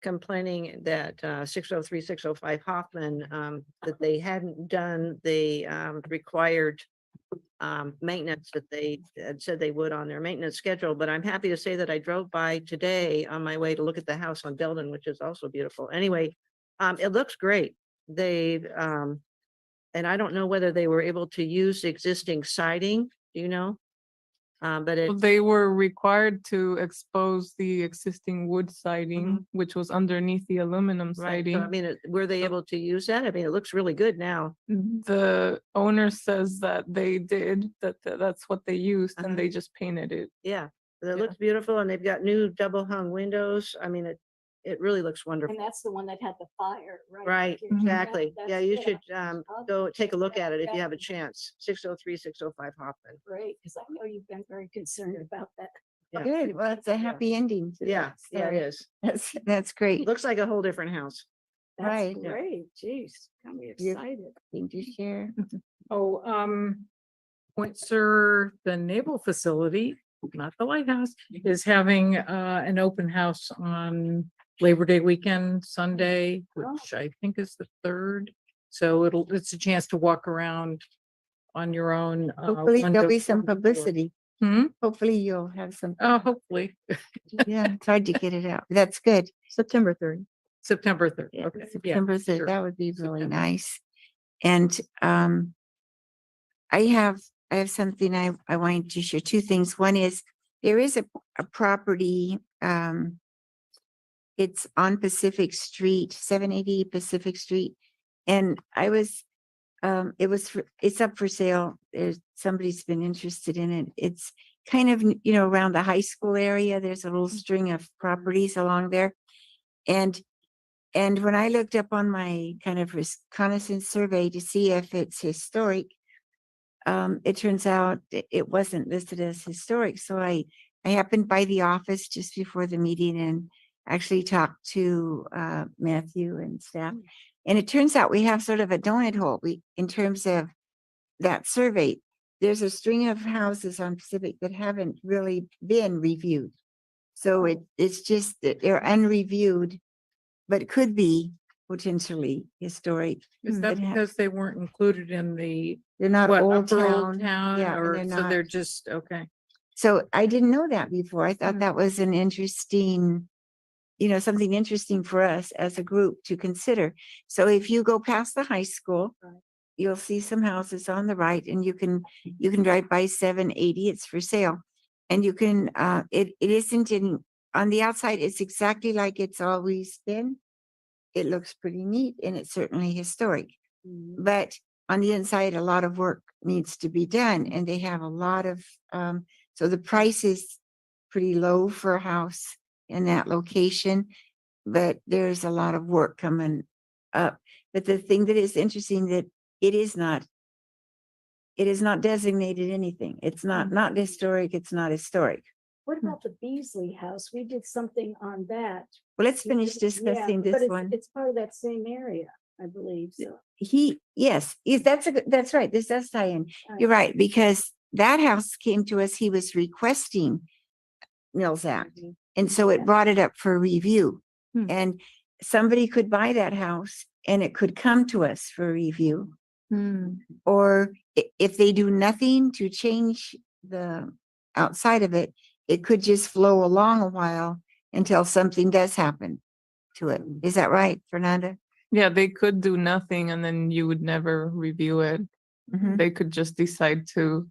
complaining that 603, 605 Hoffman, that they hadn't done the required maintenance that they had said they would on their maintenance schedule. But I'm happy to say that I drove by today on my way to look at the house on Belden, which is also beautiful. Anyway, it looks great. They've and I don't know whether they were able to use existing siding, do you know? But it, They were required to expose the existing wood siding, which was underneath the aluminum right, so I siding. mean, were they able to use that? I mean, it looks really good now. The owner says that they did, that's what they used, Uh-huh. and they just painted it. Yeah, it Yeah. looks beautiful and they've got new double hung windows. I mean, it really looks wonderful. And that's the one that had the fire, right? Right, here. exactly. That's Yeah, you good. should I'll go take a look check at it that if you have a out. chance. 603, 605 Hoffman. Great, because I know you've been very concerned about that. Yeah. Good, well, it's a happy ending. to Yeah, that yeah, it story. is. That's great. Looks like a whole different house. That's Right. Yeah. great, geez, got me You- excited. Thing to share. Oh, Pointer, the naval facility, not the lighthouse, is having an open house on Labor Day weekend, Sunday, which I think is the 3rd. So it's a chance to walk around on your own. Hopefully there'll be windows some from the door. publicity. Hmm? Hopefully you'll have some, Oh, hopefully, yeah, it's hard to get it out. That's good. September 3rd. September 3rd. Yeah, Okay. yeah, September 3rd, sure. that would be really September. nice. And I have something I wanted to share, two things. One is there is a property, it's on Pacific Street, 780 Pacific Street. And it's up for sale. Somebody's been interested in it. It's kind of, around the high school area. There's a little string of properties along there. And when I looked up on my kind of reconnaissance survey to see if it's historic, it turns out it wasn't listed as historic. So I happened by the office just before the meeting and actually talked to Matthew and staff. And it turns out we have sort of a donut hole in terms of that survey. There's a string of houses on Pacific that haven't really been reviewed. So it's just that they're unreviewed, but could be potentially historic. Is that It ha- because they weren't included in the, They're not what, old upper town. old town? Yeah, and Or they're so not. they're just, okay. So I didn't know that before. I thought Mm. that was an interesting, something interesting for us as a group to consider. So if you go past the high school, you'll see some houses on the right and you can drive by 780. It's for sale. And you can, it isn't on the outside, it's exactly like it's always been. It looks pretty neat and it's certainly historic. But on the inside, a lot of work needs to be done and they have a lot of, so the price is pretty low for a house in that location, but there's a lot of work coming up. But the thing that is interesting that it is not designated anything. It's not historic. It's not historic. What about the Beasley House? We did something on that. Well, let's finish Yeah, discussing but this it's- one. It's part of that same area, I believe, so. Yes, that's right. This does tie in. You're right, because that house came to us, he was requesting Mills Act. And so it brought it up for review. Hmm. And somebody could buy that house and it could come to us for review. Or if they do nothing to change the outside of it, it could just flow along a while until something does happen to it. Is that right, Fernanda? Yeah, they could do nothing and then you would never review it. Mhm. They could just decide to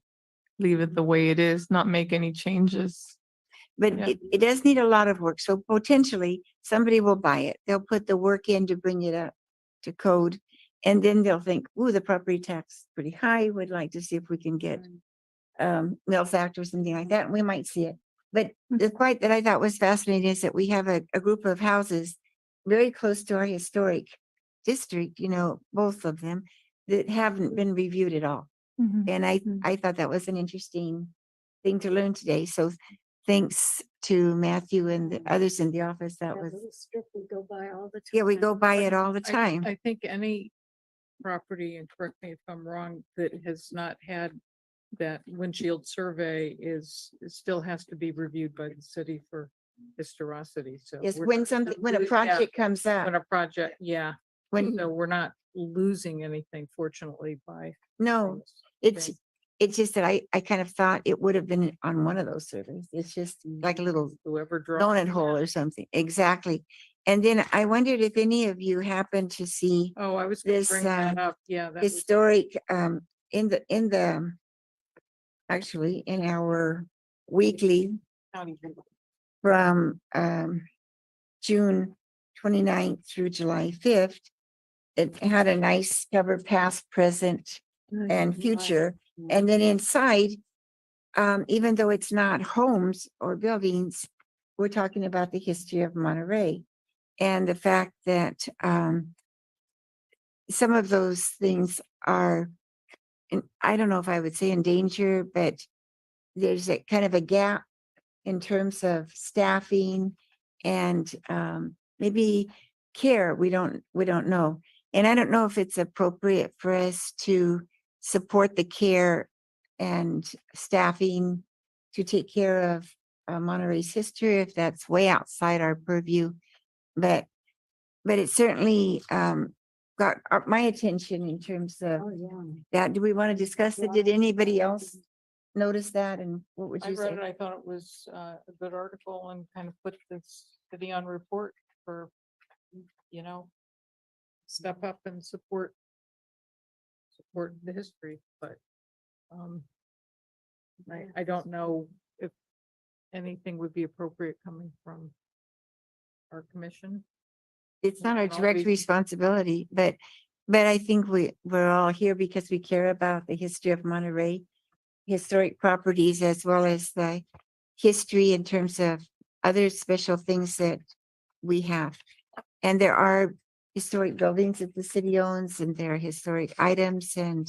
leave it the way it is, not make any changes. But Yeah. it does need a lot of work. So potentially somebody will buy it. They'll put the work in to bring it up to code. And then they'll think, ooh, the property tax is pretty high. Would like to see if we can get Mills Act or something like that. And we might see it. But the part that I thought was fascinating is that we have a group of houses very close to our historic district, both of them, that haven't been reviewed at all. And I thought that was an interesting thing to learn today. So thanks to Matthew and the others in the office. That Yeah, was, we strictly go by all the time. yeah, we go by it all the I- time. I think any property, and correct me if I'm wrong, that has not had that windshield survey it still has to be reviewed by the city for historicity. So Yes, we're when not something, when a yeah, project comes up, when a project, yeah. when, So we're not losing anything fortunately by. no, things. it's just that I kind of thought it would have been on one of those surveys. It's just like a little Whoever draws. donut hole or something. Exactly. And then I wondered if any of you happened to see Oh, I was gonna this, bring that up. Yeah. that was- historic, actually in our weekly from June 29th through July 5th. It had a nice cover past, present, and future. And then inside, even though it's not homes or buildings, we're talking about the history of Monterey and the fact that some of those things are, and I don't know if I would say in danger, but there's a kind of a gap in terms of staffing and maybe care. We don't know. And I don't know if it's appropriate for us to support the care and staffing to take care of Monterey's history, if that's way outside our purview. But it certainly got my attention in terms of Oh, yeah. that. Do we want to discuss it? Did anybody else notice that? And what would I you read say? it, I thought it was a good article and kind of put this city on report for, you know, step up and support the history, but I don't know if anything would be appropriate coming from our commission. It's not our can direct always- responsibility, but I think we're all here because we care about the history of Monterey, historic properties, as well as the history in terms of other special things that we have. And there are historic buildings that the city owns, and there are historic items, and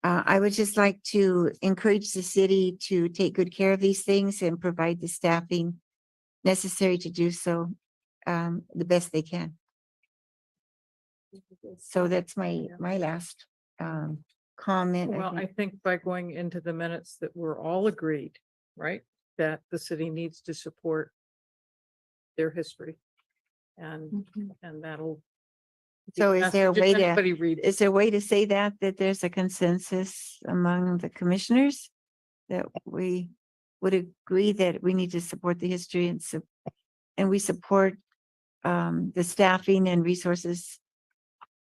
I would just like to encourage the city to take good care of these things and provide the staffing necessary to do so the best they can. So that's my last comment. I Well, I think. think by going into the minutes that we're all agreed, right, that the city needs to support their history. And that'll. be So the is there a message if way to, anybody reads it. is there a way to say that there's a consensus among the commissioners? That we would agree that we need to support the history and we support the staffing and resources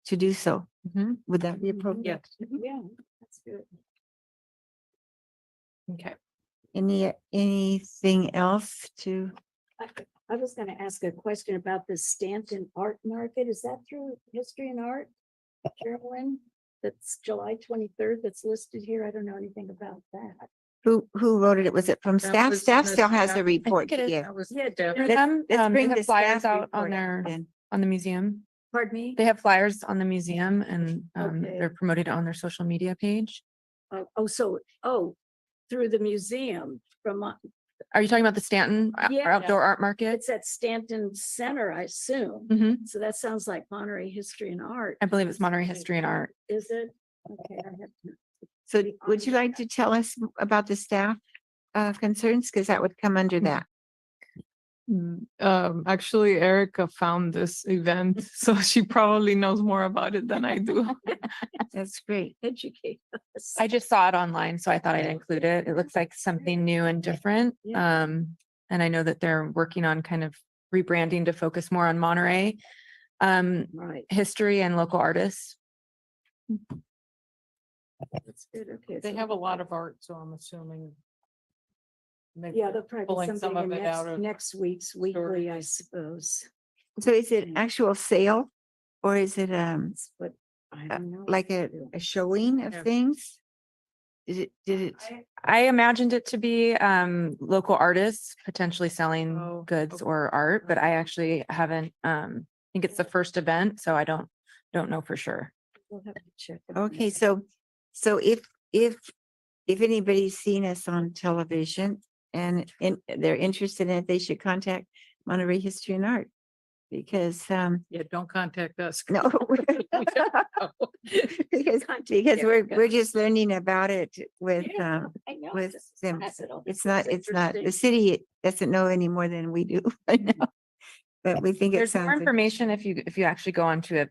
to do so. Mhm. Would that be appropriate? Yes, Yeah, that's good. okay. Anything else to, I was gonna ask a question about the Stanton Art Market. Is that through History and Art? Carolyn, that's July 23rd that's listed here. I don't know anything about that. who wrote it? Was it from That staff? was Staff the still has staff. the report it to is. give. That was Yeah, staff. Through Let's- them, let's they bring have the flyers staff out on report their, then. on the museum. Pardon me? They have flyers on the museum and Okay. they're promoted on their social media page. Through the museum from, Are you talking about the Stanton Yeah. Outdoor Art Market? it's at Stanton Center, I assume. Mhm. So that sounds like Monterey History and Art. I believe it's Monterey History and Art. Is it? Okay, I have to. So would you like to tell us about the staff concerns? Because that would come under that. Actually, Erica found this event, so she probably knows more about it than I do. That's great. Educate us. I just saw it online, so I thought I'd include it. It looks like something new and different. Yeah. And I know that they're working on kind of rebranding to focus more on Monterey, Right. history and local artists. That's good. Okay. They so- have a lot of art, so I'm assuming. maybe Yeah, they're they'll probably pulling do some something of in it out next, of. next week's weekly, I suppose. So is it actual sale or is it That's what, I don't know. like a showing of Yeah. things? Did it? I imagined it to be local artists potentially selling Oh, goods okay. or art, but I actually haven't, I think it's the first event, so I don't know for sure. We'll have to check. it Okay, out. so if anybody's seen us on television and they're interested in it, they should contact Monterey History and Art. Because Yeah, don't contact us. no. Because Contact we're Erica. just learning about it with Yeah, I know, with this is them. fascinating. It's not, This is the interesting. city doesn't know any more than we do. I know. But we think it There's more sounds. information if you actually go onto it,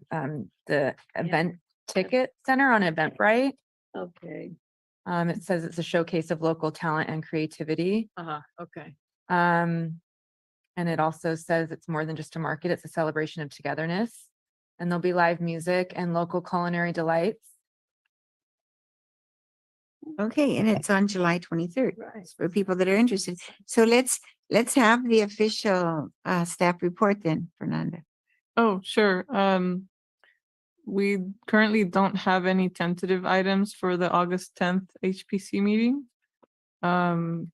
the event ticket center on Eventbrite. Okay. It says it's a showcase of local talent and creativity. Okay. And it also says it's more than just a market, it's a celebration of togetherness. And there'll be live music and local culinary delights. Okay, and it's on July 23rd Right. for people that are interested. So let's have the official staff report then, Fernanda. Oh, sure. We currently don't have any tentative items for the August 10th HPC meeting. And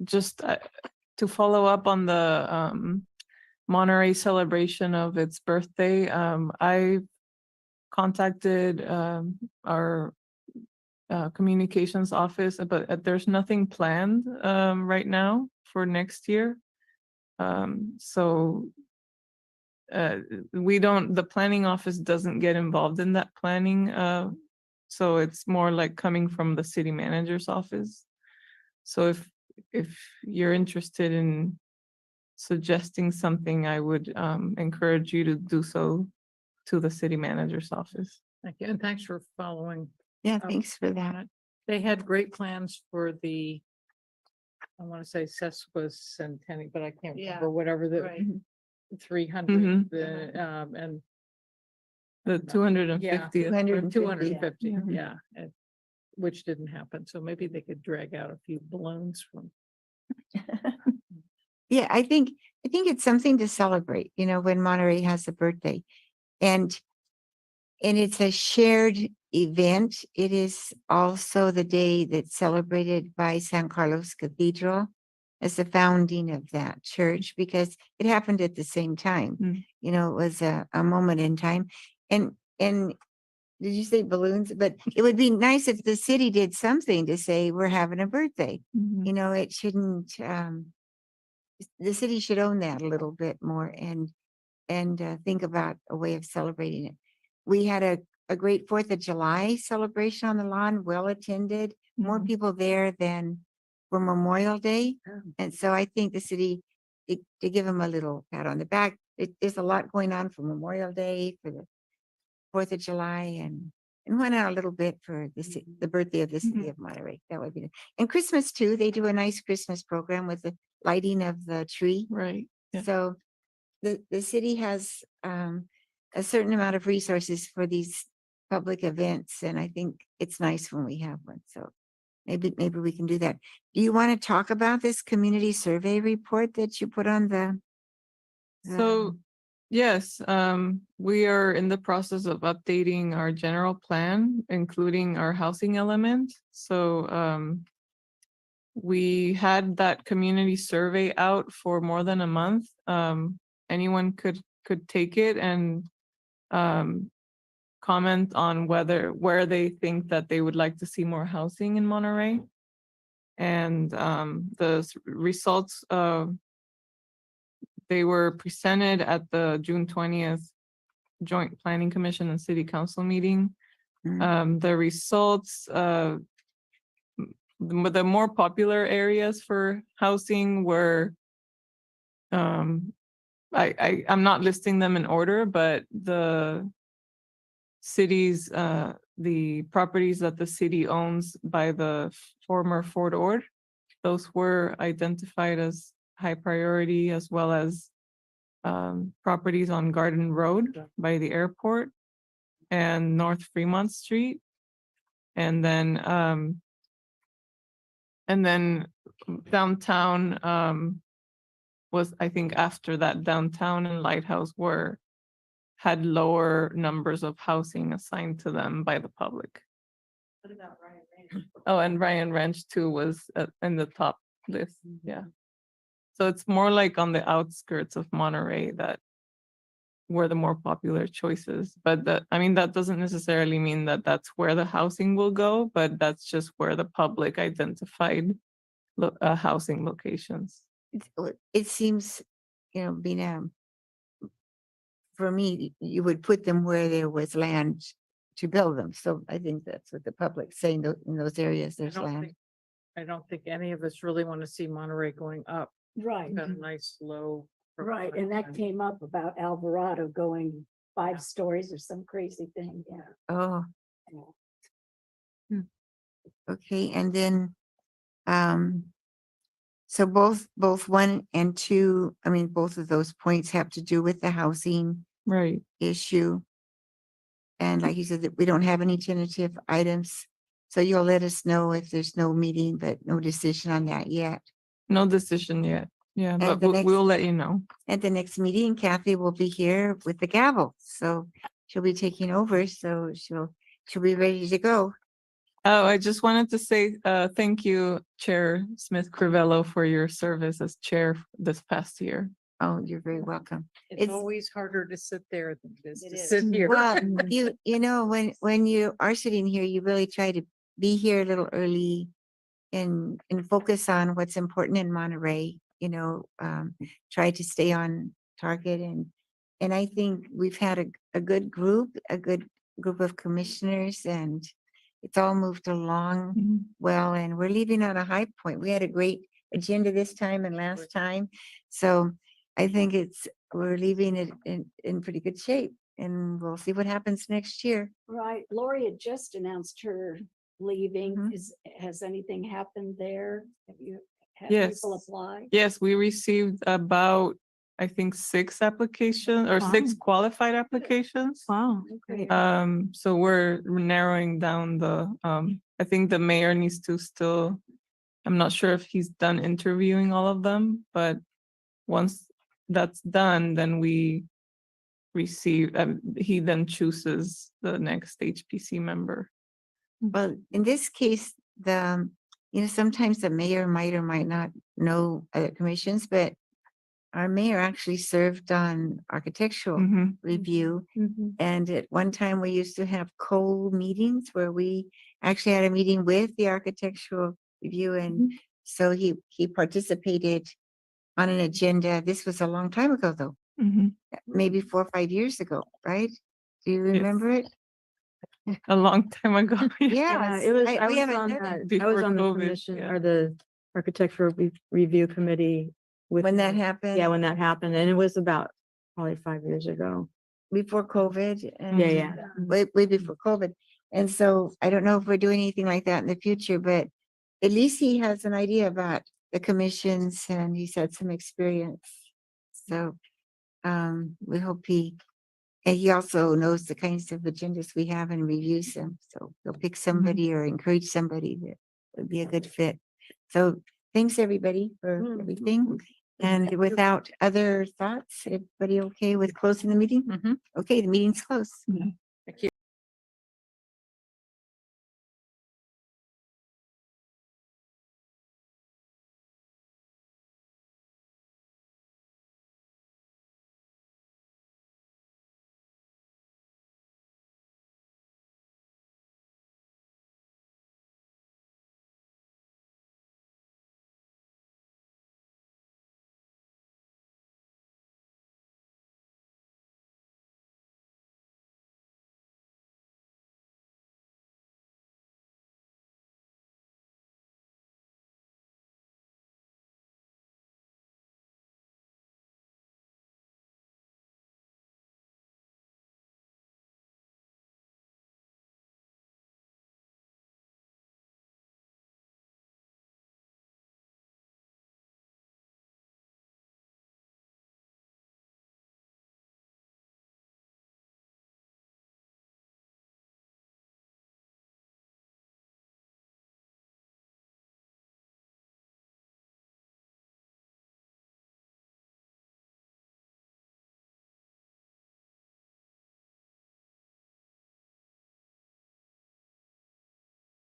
just to follow up on the Monterey celebration of its birthday, I contacted our communications office, but there's nothing planned right now for next year. So the planning office doesn't get involved in that planning. So it's more like coming from the city manager's office. So if you're interested in suggesting something, I would encourage you to do so to the city manager's office. Thank you, and thanks for following. Yeah, up thanks for on that. it. They had great plans for the, I want to say sesquicentennial, but I can't Yeah, remember, whatever the right. 300, Mhm. and The 250th. 250, 250, Mhm. yeah, which didn't happen. So maybe they could drag out a few balloons from. Yeah, I think it's something to celebrate, when Monterey has a birthday. And it's a shared event. It is also the day that's celebrated by San Carlos Cathedral as the founding of that church, because it happened at the same time. Mm. It was a moment in time. And did you say balloons? But it would be nice if the city did something to say we're having a birthday. Mhm. It shouldn't, the city should own that a little bit more and think about a way of celebrating it. We had a great 4th of July celebration on the lawn, well attended, more Mhm. people there than for Memorial Day. And so I think the city, to give them a little pat on the back, there's a lot going on for Memorial Day, for the 4th of July, and why not a little bit for the birthday of the city of Monterey? That would be, and Christmas too. They do a nice Christmas program with the lighting of the tree. Right. Yeah. So the city has a certain amount of resources for these public events, and I think it's nice when we have one. So maybe we can do that. Do you want to talk about this community survey report that you put on the? So, yes, we are in the process of updating our general plan, including our housing element. So, we had that community survey out for more than a month. Anyone could take it and comment on where they think that they would like to see more housing in Monterey. And the results they were presented at the June 20th Joint Planning Commission and City Council meeting. Mhm. The results, the more popular areas for housing were, I'm not listing them in order, but the cities, the properties that the city owns by the former Fort Ord, those were identified as high priority, as well as properties on Garden Road by the airport and North Fremont Street. And then downtown was, I think, after that, downtown and Lighthouse had lower numbers of housing assigned to them by the public. What about Ryan Ranch? Oh, and Ryan Ranch too was in the top list, yeah. So it's more like on the outskirts of Monterey that were the more popular choices. But that doesn't necessarily mean that that's where the housing will go, but that's just where the public identified housing locations. It seems, being for me, you would put them where there was land to build them. So I think that's what the public's saying, in those areas, there's land. I don't think any of us really want to see Monterey going up. Right, Got a nice slow. right. And that came up about Alvarado going 5 stories or some crazy thing, yeah. Oh, Yeah. okay. And then, so both 1 and 2, both of those points have to do with the housing Right. issue. And like you said, that we don't have any tentative items. So you'll let us know if there's no meeting, but no decision on that yet. No decision yet. Yeah, And but the next- we'll let you know. At the next meeting, Kathy will be here with the gavel. So she'll be taking over. So she'll be ready to go. Oh, I just wanted to say thank you, Chair Smith Crivello, for your service as chair this past year. Oh, you're very welcome. It's It's- always harder to sit there than it is It to is. sit here. Well, when you are sitting here, you really try to be here a little early and focus on what's important in Monterey, try to stay on target. And I think we've had a good group of commissioners, and it's all moved along well, and we're leaving on a high point. We had a great agenda this time and last time. So I think we're leaving it in pretty good shape. and we'll see what happens next year. Right. Lori had just announced her leaving. Mhm. Has anything happened there? Have you had Yes. people apply? Yes, we received about, I think, 6 applications or 6 qualified applications. Wow. Great. So we're narrowing down I think the mayor needs to still, I'm not sure if he's done interviewing all of them, but once that's done, then we receive, he then chooses the next HPC member. Well, in this case, sometimes the mayor might or might not know other commissions, but our mayor actually served on architectural Mhm. review. Mhm. And at one time, we used to have meetings where we actually had a meeting with the architectural review. And so he participated on an agenda. This was a long time ago, though, Mhm. maybe 4 or 5 years ago, right? Do you remember it? A long time ago. Yeah, It was, I we was haven't on done it. that, I Before was on the COVID, commission yeah. or the architectural review committee with. When that him. happened. Yeah, when that happened, and it was about probably 5 years ago. Before COVID. And Yeah, yeah. way before COVID. And so I don't know if we're doing anything like that in the future, but at least he has an idea about the commissions and he's had some experience. So we hope and he also knows the kinds of agendas we have and reviews them. So he'll pick somebody or encourage somebody that would be a good fit. So thanks, everybody, for everything. And without other thoughts, everybody okay with closing the meeting? Okay, the meeting's closed.